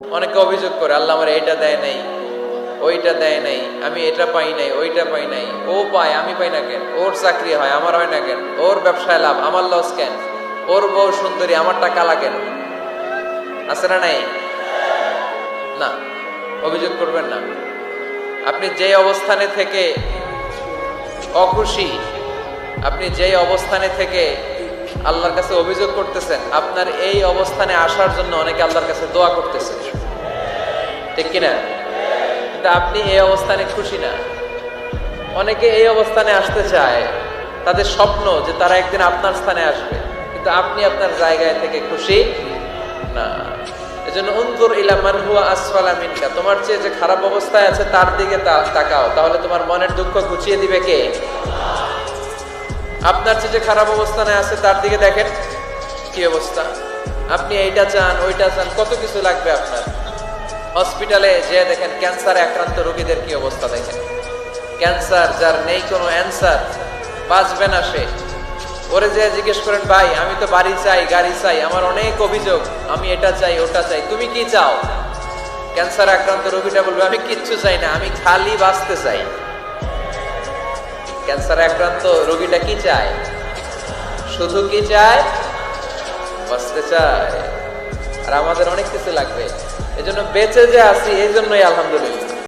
অনেকে অভিযোগ করে আল্লাহ আমার এটা দেয় নাই, ওইটা দেয় নাই, আমি এটা পাই নাই, ওইটা পাই নাই। ও পায়, আমি পাই না কেন? ওর চাকরি হয়, আমার হয় না কেন? ওর ব্যবসায় লাভ, আমার লস কেন? ওর বউ সুন্দরী, আমারটা কালা কেন? আছে না নাই? না, অভিযোগ করবেন না। আপনি যে অবস্থানে থেকে অখুশি, আপনি যেই অবস্থানে থেকে আল্লাহর কাছে অভিযোগ করতেছেন, আপনার এই অবস্থানে আসার জন্য অনেকে আল্লাহর কাছে দোয়া করতেছেন, ঠিক কিনা? কিন্তু আপনি এই অবস্থানে খুশি না। অনেকে এই অবস্থানে আসতে চায়, তাদের স্বপ্ন যে তারা একদিন আপনার স্থানে আসবে, কিন্তু আপনি আপনার জায়গায় থেকে খুশি না। এজন্য উনজুর ইলা মান হুয়া আসফালা মিনকা, তোমার চেয়ে যে খারাপ অবস্থায় আছে তার দিকে তাকাও, তাহলে তোমার মনের দুঃখ ঘুচিয়ে দিবে কে? আপনার চেয়ে যে খারাপ অবস্থানে আছে তার দিকে দেখেন কি অবস্থা। আপনি এইটা চান, ওইটা চান, কত কিছু লাগবে আপনার। হসপিটালে যে দেখেন ক্যান্সারে আক্রান্ত রোগীদের কি অবস্থা দেখেন। ক্যান্সার যার নেই কোনো অ্যান্সার, বাঁচবে না সে। ওরে যে জিজ্ঞেস করেন, ভাই আমি তো বাড়ি চাই, গাড়ি চাই, আমার অনেক অভিযোগ, আমি এটা চাই, ওটা চাই, তুমি কি চাও? ক্যান্সার আক্রান্ত রোগীটা বলবে, আমি কিচ্ছু চাই না, আমি খালি বাঁচতে চাই। ক্যান্সার আক্রান্ত রোগীটা কি চায়? শুধু কি চায়? বাঁচতে চায়। আর আমাদের অনেক কিছু লাগবে, এজন্য বেঁচে যে আছি এই জন্যই আলহামদুলিল্লাহ।